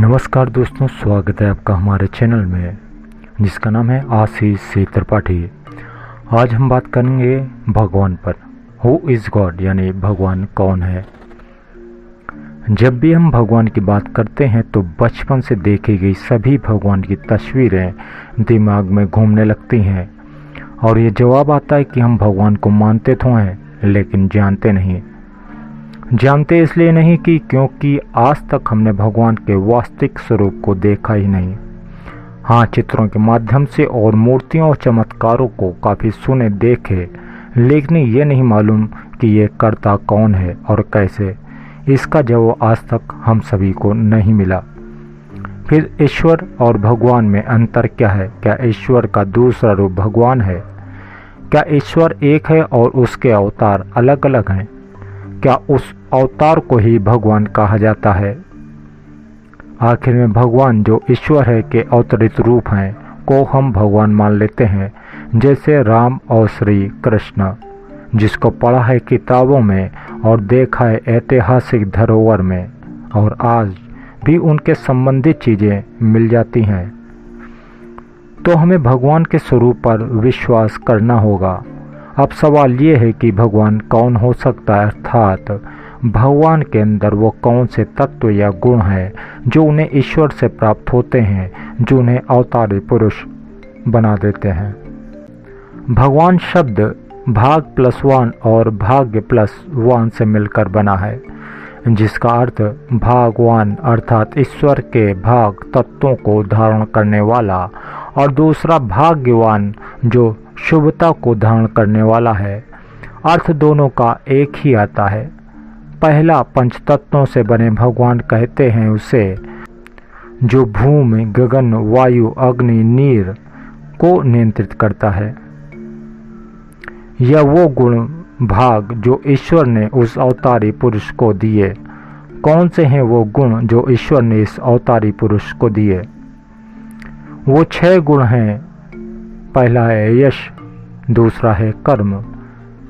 नमस्कार दोस्तों, स्वागत है आपका हमारे चैनल में जिसका नाम है आशीष सी त्रिपाठी। आज हम बात करेंगे भगवान पर। हु इज़ गॉड, यानी भगवान कौन है। जब भी हम भगवान की बात करते हैं तो बचपन से देखी गई सभी भगवान की तस्वीरें दिमाग में घूमने लगती हैं और ये जवाब आता है कि हम भगवान को मानते तो हैं लेकिन जानते नहीं। जानते इसलिए नहीं कि क्योंकि आज तक हमने भगवान के वास्तविक स्वरूप को देखा ही नहीं। हाँ, चित्रों के माध्यम से और मूर्तियों और चमत्कारों को काफ़ी सुने देखे, लेकिन ये नहीं मालूम कि ये करता कौन है और कैसे। इसका जवाब आज तक हम सभी को नहीं मिला। फिर ईश्वर और भगवान में अंतर क्या है? क्या ईश्वर का दूसरा रूप भगवान है? क्या ईश्वर एक है और उसके अवतार अलग अलग हैं? क्या उस अवतार को ही भगवान कहा जाता है? आखिर में भगवान जो ईश्वर है के अवतरित रूप हैं को हम भगवान मान लेते हैं, जैसे राम और श्री कृष्ण, जिसको पढ़ा है किताबों में और देखा है ऐतिहासिक धरोहर में, और आज भी उनके संबंधित चीज़ें मिल जाती हैं। तो हमें भगवान के स्वरूप पर विश्वास करना होगा। अब सवाल ये है कि भगवान कौन हो सकता है, अर्थात भगवान के अंदर वो कौन से तत्व या गुण हैं जो उन्हें ईश्वर से प्राप्त होते हैं, जो उन्हें अवतारी पुरुष बना देते हैं। भगवान शब्द भाग प्लस वन और भाग्य प्लस वन से मिलकर बना है, जिसका अर्थ भागवान अर्थात ईश्वर के भाग तत्वों को धारण करने वाला, और दूसरा भाग्यवान जो शुभता को धारण करने वाला है। अर्थ दोनों का एक ही आता है। पहला पंच तत्वों से बने भगवान कहते हैं उसे, जो भूमि, गगन, वायु, अग्नि, नीर को नियंत्रित करता है। यह वो गुण भाग जो ईश्वर ने उस अवतारी पुरुष को दिए। कौन से हैं वो गुण जो ईश्वर ने इस अवतारी पुरुष को दिए? वो 6 गुण हैं। पहला है यश, दूसरा है कर्म,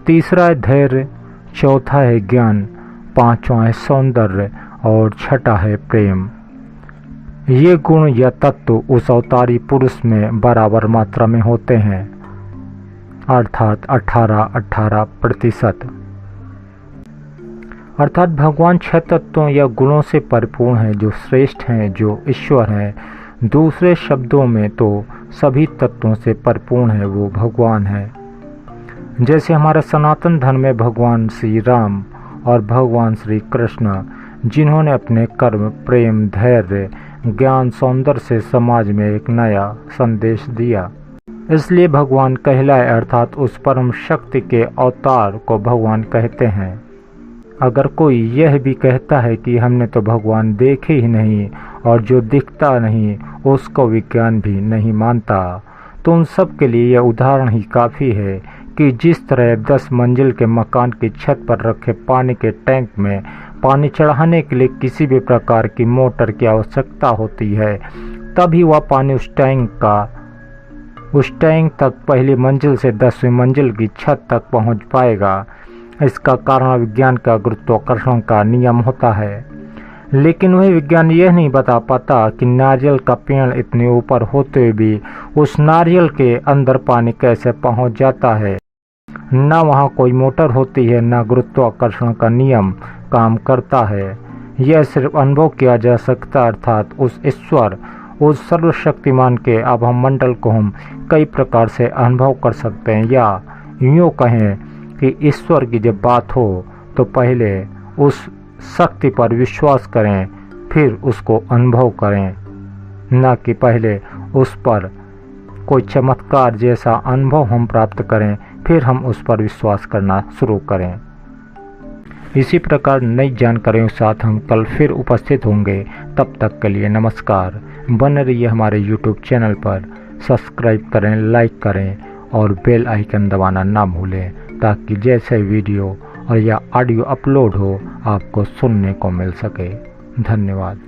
तीसरा है धैर्य, चौथा है ज्ञान, पांचवा है सौंदर्य और छठा है प्रेम। ये गुण या तत्व उस अवतारी पुरुष में बराबर मात्रा में होते हैं, अर्थात 18-18%। अर्थात भगवान 6 तत्वों या गुणों से परिपूर्ण है, जो श्रेष्ठ हैं, जो ईश्वर हैं। दूसरे शब्दों में तो सभी तत्वों से परिपूर्ण है वो भगवान है। जैसे हमारे सनातन धर्म में भगवान श्री राम और भगवान श्री कृष्ण, जिन्होंने अपने कर्म, प्रेम, धैर्य, ज्ञान, सौंदर्य से समाज में एक नया संदेश दिया, इसलिए भगवान कहलाए, अर्थात उस परम शक्ति के अवतार को भगवान कहते हैं। अगर कोई यह भी कहता है कि हमने तो भगवान देखे ही नहीं और जो दिखता नहीं उसको विज्ञान भी नहीं मानता, तो उन सब के लिए यह उदाहरण ही काफ़ी है कि जिस तरह 10 मंजिल के मकान की छत पर रखे पानी के टैंक में पानी चढ़ाने के लिए किसी भी प्रकार की मोटर की आवश्यकता होती है, तभी वह पानी उस टैंक तक पहली मंजिल से 10वीं मंजिल की छत तक पहुंच पाएगा। इसका कारण विज्ञान का गुरुत्वाकर्षण का नियम होता है। लेकिन वह विज्ञान यह नहीं बता पाता कि नारियल का पेड़ इतने ऊपर होते हुए भी उस नारियल के अंदर पानी कैसे पहुंच जाता है। न वहाँ कोई मोटर होती है, न गुरुत्वाकर्षण का नियम काम करता है। यह सिर्फ अनुभव किया जा सकता, अर्थात उस ईश्वर, उस सर्वशक्तिमान के आभा मंडल को हम कई प्रकार से अनुभव कर सकते हैं। या यूँ कहें कि ईश्वर की जब बात हो तो पहले उस शक्ति पर विश्वास करें, फिर उसको अनुभव करें, न कि पहले उस पर कोई चमत्कार जैसा अनुभव हम प्राप्त करें, फिर हम उस पर विश्वास करना शुरू करें। इसी प्रकार नई जानकारियों के साथ हम कल फिर उपस्थित होंगे। तब तक के लिए नमस्कार। बने रहिए हमारे YouTube चैनल पर, सब्सक्राइब करें, लाइक करें और बेल आइकन दबाना ना भूलें, ताकि जैसे वीडियो और या ऑडियो अपलोड हो आपको सुनने को मिल सके। धन्यवाद।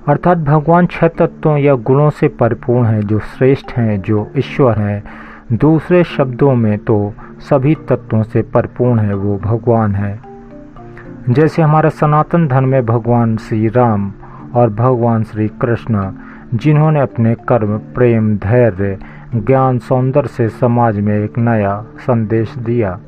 अर्थात भगवान 6 तत्वों या गुणों से परिपूर्ण है, जो श्रेष्ठ हैं, जो ईश्वर हैं। दूसरे शब्दों में तो सभी तत्वों से परिपूर्ण है, वो भगवान है। जैसे हमारा सनातन धर्म में भगवान श्री राम और भगवान श्री कृष्ण, जिन्होंने अपने कर्म, प्रेम, धैर्य, ज्ञान, सौंदर्य से समाज में एक नया संदेश दिया।